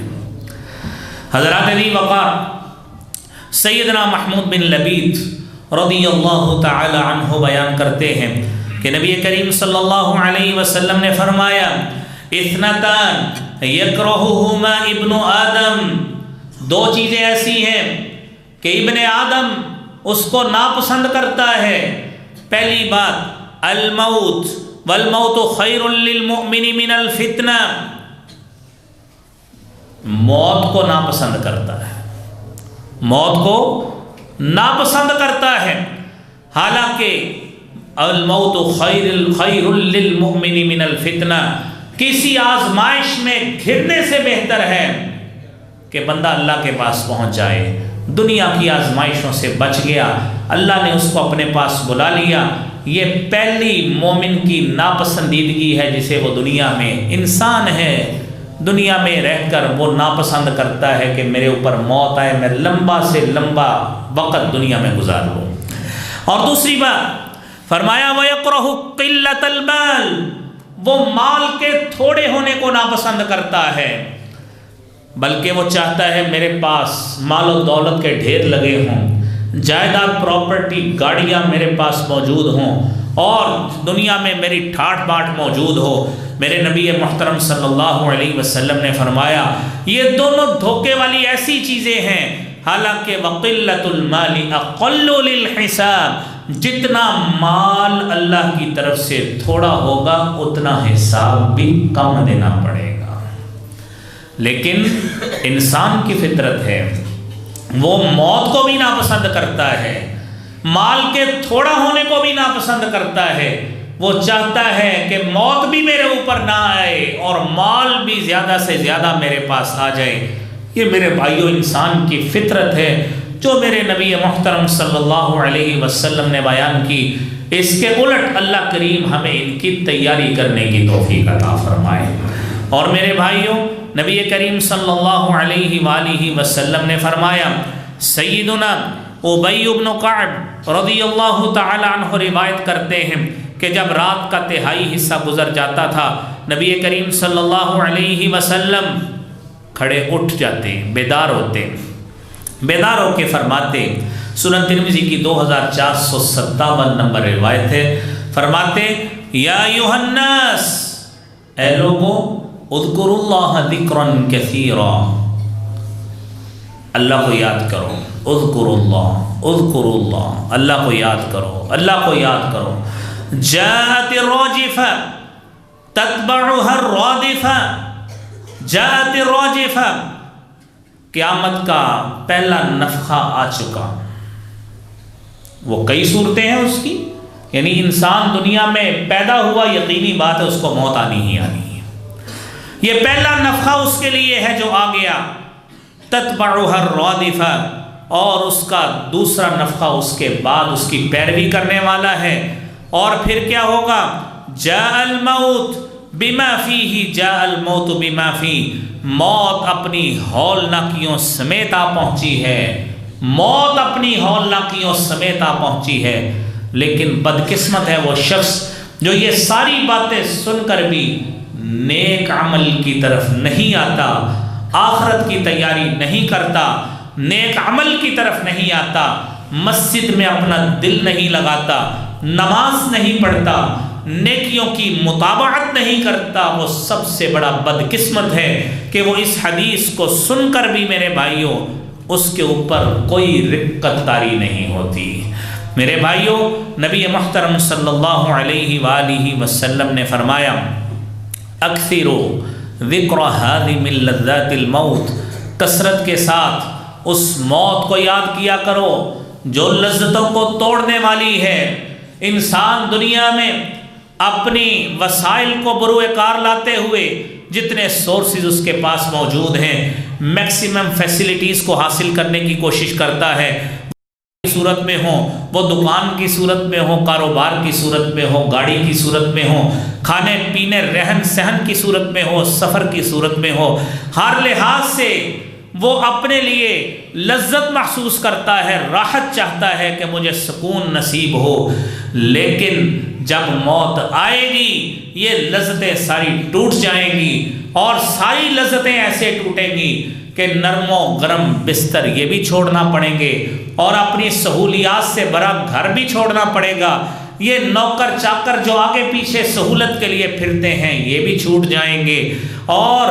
حضرات علی وقار سیدنا محمود بن لبید رضی اللہ تعالی عنہ بیان کرتے ہیں کہ نبی کریم صلی اللہ علیہ وسلم نے فرمایا اثنتان یکرہہما ابن آدم، 2 چیزیں ایسی ہیں کہ ابن آدم اس کو ناپسند کرتا ہے۔ پہلی بات الموت، والموت خیر للمؤمن من الفتنہ، موت کو ناپسند کرتا ہے، موت کو ناپسند کرتا ہے، حالانکہ الموت خیر للمؤمن من الفتنہ، کسی آزمائش میں گھرنے سے بہتر ہے کہ بندہ اللہ کے پاس پہنچ جائے، دنیا کی آزمائشوں سے بچ گیا، اللہ نے اس کو اپنے پاس بلا لیا۔ یہ پہلی مومن کی ناپسندیدگی ہے جسے وہ دنیا میں، انسان ہے، دنیا میں رہ کر وہ ناپسند کرتا ہے کہ میرے اوپر موت آئے، میں لمبا سے لمبا وقت دنیا میں گزار لوں۔ اور دوسری بات فرمایا وَيَكْرَهُ قِلَّةَ الْمَالِ، وہ مال کے تھوڑے ہونے کو ناپسند کرتا ہے، بلکہ وہ چاہتا ہے میرے پاس مال و دولت کے ڈھیر لگے ہوں، جائیداد پراپرٹی گاڑیاں میرے پاس موجود ہوں، اور دنیا میں میری ٹھاٹ باٹ موجود ہو۔ میرے نبی محترم صلی اللہ علیہ وسلم نے فرمایا یہ دونوں دھوکے والی ایسی چیزیں ہیں، حالانکہ وَقِلَّةُ الْمَالِ أَقَلُّ لِلْحِسَابِ، جتنا مال اللہ کی طرف سے تھوڑا ہوگا اتنا حساب بھی کم دینا پڑے گا۔ لیکن انسان کی فطرت ہے، وہ موت کو بھی ناپسند کرتا ہے، مال کے تھوڑا ہونے کو بھی ناپسند کرتا ہے، وہ چاہتا ہے کہ موت بھی میرے اوپر نہ آئے اور مال بھی زیادہ سے زیادہ میرے پاس آ جائے۔ یہ میرے بھائیوں انسان کی فطرت ہے، جو میرے نبی محترم صلی اللہ علیہ وسلم نے بیان کی، اس کے الٹ اللہ کریم ہمیں ان کی تیاری کرنے کی توفیق عطا فرمائے۔ اور میرے بھائیوں، نبی کریم صلی اللہ علیہ وآلہ وسلم نے فرمایا، سیدنا ابی بن کعب رضی اللہ تعالی عنہ روایت کرتے ہیں کہ جب رات کا تہائی حصہ گزر جاتا تھا، نبی کریم صلی اللہ علیہ وسلم کھڑے اٹھ جاتے، بیدار ہوتے، بیدار ہو کے فرماتے، سنن ترمذی کی 2457 نمبر روایت ہے، فرماتے، یا ایھا الناس، اے لوگوں، اذکروا اللہ ذکرا کثیرا، اللہ کو یاد کرو، اذکروا اللہ، اذکروا اللہ، اللہ کو یاد کرو، اللہ کو یاد کرو۔ جاءت الراجفہ تتبعها الرادفہ، جاءت الراجفہ، قیامت کا پہلا نفخہ آ چکا۔ وہ کئی صورتیں ہیں اس کی، یعنی انسان دنیا میں پیدا ہوا، یقینی بات ہے اس کو موت آنی ہی آنی ہے۔ یہ پہلا نفخہ اس کے لیے ہے جو آ گیا، تتبعها الرادفہ، اور اس کا دوسرا نفخہ اس کے بعد اس کی پیروی کرنے والا ہے۔ اور پھر کیا ہوگا؟ جاء الموت بما فیہ، جاء الموت بما فیہ، موت اپنی ہولناکیوں سمیت آ پہنچی ہے، موت اپنی ہولناکیوں سمیت آ پہنچی ہے۔ لیکن بدقسمت ہے وہ شخص جو یہ ساری باتیں سن کر بھی نیک عمل کی طرف نہیں آتا، آخرت کی تیاری نہیں کرتا، نیک عمل کی طرف نہیں آتا، مسجد میں اپنا دل نہیں لگاتا، نماز نہیں پڑھتا، نیکیوں کی مطابقت نہیں کرتا۔ وہ سب سے بڑا بدقسمت ہے کہ وہ اس حدیث کو سن کر بھی میرے بھائیوں اس کے اوپر کوئی رقت طاری نہیں ہوتی۔ میرے بھائیوں، نبی محترم صلی اللہ علیہ وآلہ وسلم نے فرمایا، اکثروا ذکر ہادم لذات الموت، کثرت کے ساتھ اس موت کو یاد کیا کرو جو لذتوں کو توڑنے والی ہے۔ انسان دنیا میں اپنی وسائل کو بروئے کار لاتے ہوئے، جتنے سورسز اس کے پاس موجود ہیں، میکسیمم فیسلٹیز کو حاصل کرنے کی کوشش کرتا ہے، صورت میں ہو، وہ دکان کی صورت میں ہو، کاروبار کی صورت میں ہو، گاڑی کی صورت میں ہو، کھانے پینے رہن سہن کی صورت میں ہو، سفر کی صورت میں ہو، ہر لحاظ سے وہ اپنے لیے لذت محسوس کرتا ہے، راحت چاہتا ہے کہ مجھے سکون نصیب ہو۔ لیکن جب موت آئے گی یہ لذتیں ساری ٹوٹ جائیں گی، اور ساری لذتیں ایسے ٹوٹیں گی کہ نرم و گرم بستر یہ بھی چھوڑنا پڑیں گے، اور اپنی سہولیات سے بھرا گھر بھی چھوڑنا پڑے گا۔ یہ نوکر چاکر جو آگے پیچھے سہولت کے لیے پھرتے ہیں یہ بھی چھوٹ جائیں گے، اور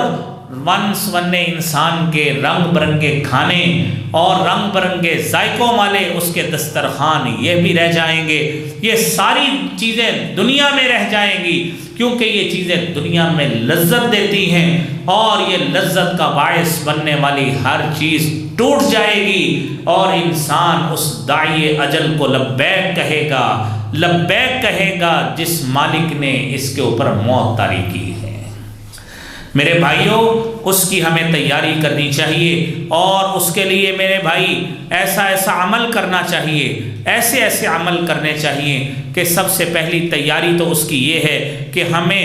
ون سونے انسان کے رنگ برنگے کھانے اور رنگ برنگے ذائقوں والے اس کے دسترخوان یہ بھی رہ جائیں گے۔ یہ ساری چیزیں دنیا میں رہ جائیں گی، کیونکہ یہ چیزیں دنیا میں لذت دیتی ہیں، اور یہ لذت کا باعث بننے والی ہر چیز ٹوٹ جائے گی، اور انسان اس داعی اجل کو لبیک کہے گا، لبیک کہے گا جس مالک نے اس کے اوپر موت طاری کی ہے۔ میرے بھائیوں، اس کی ہمیں تیاری کرنی چاہیے، اور اس کے لیے میرے بھائی ایسا ایسا عمل کرنا چاہیے، ایسے ایسے عمل کرنے چاہیے کہ سب سے پہلی تیاری تو اس کی یہ ہے کہ ہمیں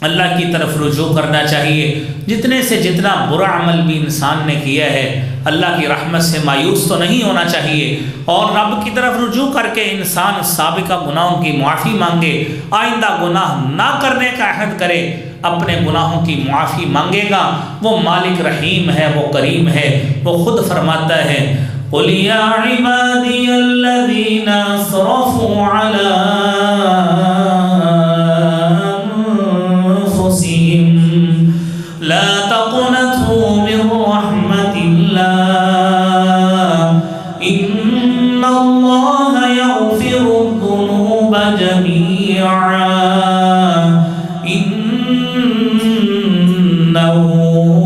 اللہ کی طرف رجوع کرنا چاہیے۔ جتنے سے جتنا برا عمل بھی انسان نے کیا ہے، اللہ کی رحمت سے مایوس تو نہیں ہونا چاہیے، اور رب کی طرف رجوع کر کے انسان سابقہ گناہوں کی معافی مانگے، آئندہ گناہ نہ کرنے کا عہد کرے، اپنے گناہوں کی معافی مانگے گا۔ وہ مالک رحیم ہے، وہ کریم ہے، وہ خود فرماتا ہے، قُلْ يَا عِبَادِيَ الَّذِينَ أَسْرَفُوا عَلَىٰ أَنفُسِهِمْ لَا تَقْنَطُوا مِن رَّحْمَةِ اللَّهِ إِنَّ اللَّهَ يَغْفِرُ الذُّنُوبَ جَمِيعًا إِنَّهُ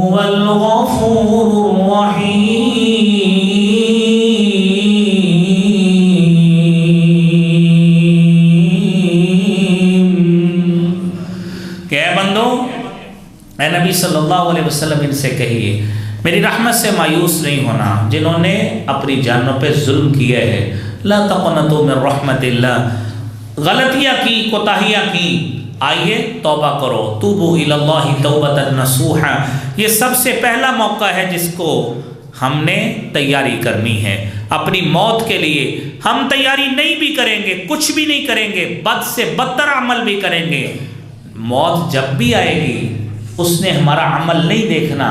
هُوَ الْغَفُورُ الرَّحِيمُ۔ کہ اے بندو، اے نبی صلی اللہ علیہ وسلم ان سے کہیے، میری رحمت سے مایوس نہیں ہونا، جنہوں نے اپنی جانوں پہ ظلم کیا ہے، لا تقنطوا من رحمت اللہ، غلطیاں کی، کوتاہیاں کی، آئیے توبہ کرو، توبوا الی اللہ توبۃ نصوحا۔ یہ سب سے پہلا موقع ہے جس کو ہم نے تیاری کرنی ہے اپنی موت کے لیے۔ ہم تیاری نہیں بھی کریں گے، کچھ بھی نہیں کریں گے، بد سے بدتر عمل بھی کریں گے، موت جب بھی آئے گی اس نے ہمارا عمل نہیں دیکھنا،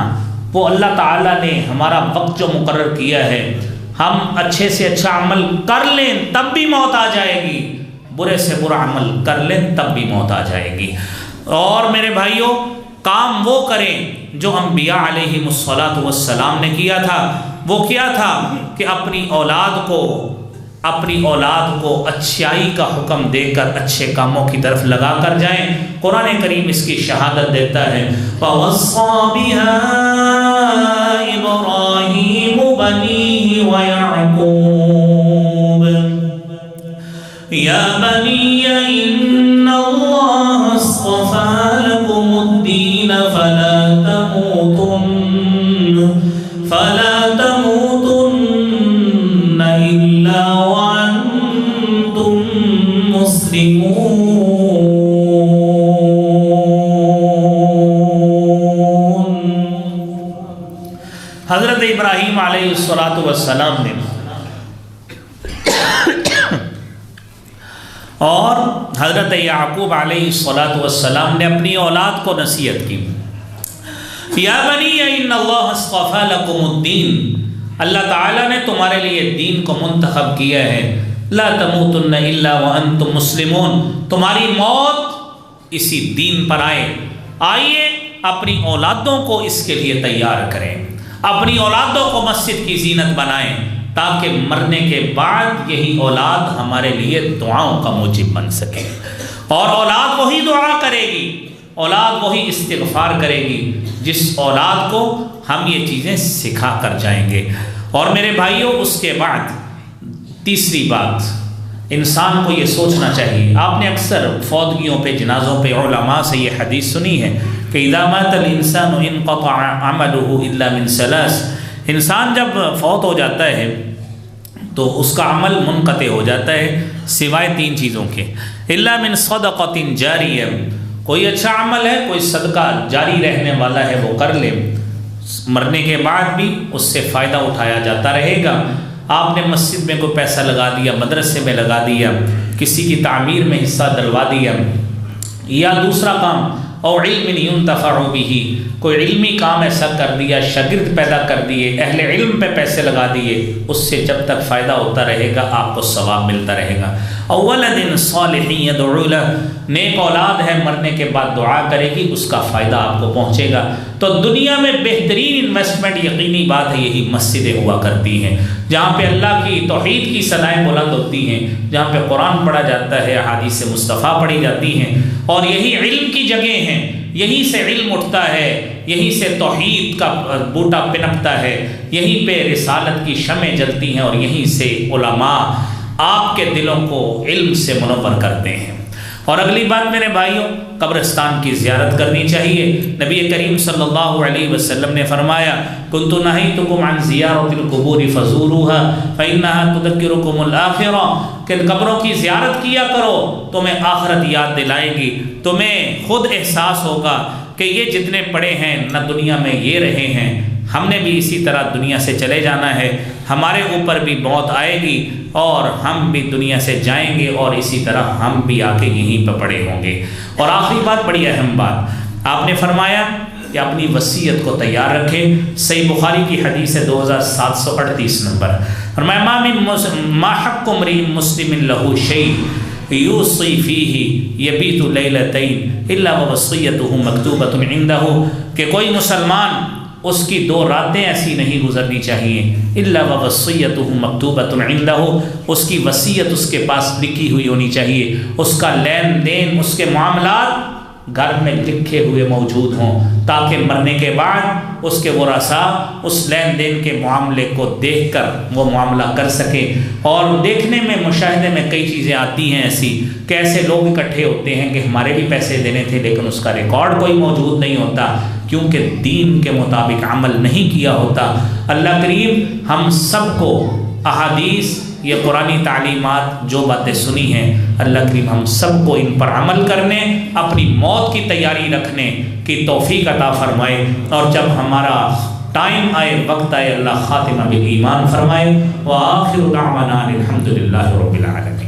وہ اللہ تعالیٰ نے ہمارا وقت جو مقرر کیا ہے، ہم اچھے سے اچھا عمل کر لیں تب بھی موت آ جائے گی، برے سے برا عمل کر لیں تب بھی موت آ جائے گی۔ اور میرے بھائیوں، کام وہ کریں جو انبیاء علیہم السلام نے کیا تھا۔ وہ کیا تھا کہ اپنی اولاد کو اچھائی کا حکم دے کر اچھے کاموں کی طرف لگا کر جائیں۔ قرآن کریم اس کی شہادت دیتا ہے، وَوَصَّى بِهَا إِبْرَاهِيمُ بَنِيهِ وَيَعْقُوبُ يَا بَنِيَّ إِنَّ اللَّهَ اصْطَفَى لَكُمُ الدِّينَ فَلَا تَمُوتُنَّ إِلَّا وَأَنْتُمْ مُسْلِمُونَ۔ حضرت ابراہیم علیہ السلام نے اور حضرت یعقوب علیہ السلام نے اپنی اولاد کو نصیحت کی، یا بنی ان اللہ اصطفی لکم الدین، اللہ تعالیٰ نے تمہارے لیے دین کو منتخب کیا ہے، لا تموتن الا وانتم مسلمون، تمہاری موت اسی دین پر آئیے اپنی اولادوں کو اس کے لیے تیار کریں، اپنی اولادوں کو مسجد کی زینت بنائیں، تاکہ مرنے کے بعد یہی اولاد ہمارے لیے دعاؤں کا موجب بن سکے، اور اولاد وہی دعا کرے گی، اولاد وہی استغفار کرے گی جس اولاد کو ہم یہ چیزیں سکھا کر جائیں گے۔ اور میرے بھائیوں، اس کے بعد تیسری بات، انسان کو یہ سوچنا چاہیے، آپ نے اکثر فوتگیوں پہ، جنازوں پہ علماء سے یہ حدیث سنی ہے کہ اذا مات الانسان انقطع عمله الا من ثلاث، انسان جب فوت ہو جاتا ہے تو اس کا عمل منقطع ہو جاتا ہے سوائے تین چیزوں کے، الا من صدقۃ جاریہ، کوئی اچھا عمل ہے، کوئی صدقہ جاری رہنے والا ہے وہ کر لے، مرنے کے بعد بھی اس سے فائدہ اٹھایا جاتا رہے گا۔ آپ نے مسجد میں کوئی پیسہ لگا دیا، مدرسے میں لگا دیا، کسی کی تعمیر میں حصہ دلوا دیا، یا دوسرا کام، اور علم ينتفع به، کوئی علمی کام ایسا کر دیا، شاگرد پیدا کر دیے، اہل علم پہ پیسے لگا دیے، اس سے جب تک فائدہ ہوتا رہے گا آپ کو ثواب ملتا رہے گا۔ اولد صالح يدعو له، نیک اولاد ہے مرنے کے بعد دعا کرے گی، اس کا فائدہ آپ کو پہنچے گا۔ تو دنیا میں بہترین انویسٹمنٹ یقینی بات ہے یہی مسجدیں ہوا کرتی ہیں، جہاں پہ اللہ کی توحید کی صدائیں بلند ہوتی ہیں، جہاں پہ قرآن پڑھا جاتا ہے، احادیث مصطفیٰ پڑھی جاتی ہیں، اور یہی علم کی جگہ ہیں، یہیں سے علم اٹھتا ہے، یہیں سے توحید کا بوٹا پنپتا ہے، یہیں پہ رسالت کی شمعیں جلتی ہیں، اور یہیں سے علماء آپ کے دلوں کو علم سے منور کرتے ہیں۔ اور اگلی بات میرے بھائیوں، قبرستان کی زیارت کرنی چاہیے۔ نبی کریم صلی اللہ علیہ وسلم نے فرمایا، کنت نہیتکم عن زیارت القبور فزوروها فإنها تذکرکم الآخرہ، کہ قبروں کی زیارت کیا کرو، تمہیں آخرت یاد دلائے گی، تمہیں خود احساس ہوگا کہ یہ جتنے پڑے ہیں نہ دنیا میں یہ رہے ہیں، ہم نے بھی اسی طرح دنیا سے چلے جانا ہے، ہمارے اوپر بھی موت آئے گی اور ہم بھی دنیا سے جائیں گے، اور اسی طرح ہم بھی آ کے یہیں پہ پڑے ہوں گے۔ اور آخری بات، بڑی اہم بات، آپ نے فرمایا کہ اپنی وصیت کو تیار رکھیں۔ صحیح بخاری کی حدیث ہے 2738 نمبر، فرمایا ما حق امرئ مسلم لہ شیء یوصی فیہ یبیت لیلتین الا ووصیتہ مکتوبۃ عندہ، کہ کوئی مسلمان اس کی 2 راتیں ایسی نہیں گزرنی چاہیے، الا ووصیتہ مکتوبۃ عندہ، اس کی وصیت اس کے پاس لکھی ہوئی ہونی چاہیے، اس کا لین دین، اس کے معاملات گھر میں لکھے ہوئے موجود ہوں، تاکہ مرنے کے بعد اس کے ورثاء اس لین دین کے معاملے کو دیکھ کر وہ معاملہ کر سکیں۔ اور دیکھنے میں، مشاہدے میں کئی چیزیں آتی ہیں ایسی کہ ایسے لوگ اکٹھے ہوتے ہیں کہ ہمارے بھی پیسے دینے تھے لیکن اس کا ریکارڈ کوئی موجود نہیں ہوتا، کیونکہ دین کے مطابق عمل نہیں کیا ہوتا۔ اللہ کریم ہم سب کو احادیث یہ قرآنی تعلیمات جو باتیں سنی ہیں، اللہ کریم ہم سب کو ان پر عمل کرنے، اپنی موت کی تیاری رکھنے کی توفیق عطا فرمائے، اور جب ہمارا ٹائم آئے، وقت آئے، اللہ خاتمہ بالایمان فرمائے۔ وآخر دعوانا الحمدللہ رب العالمین۔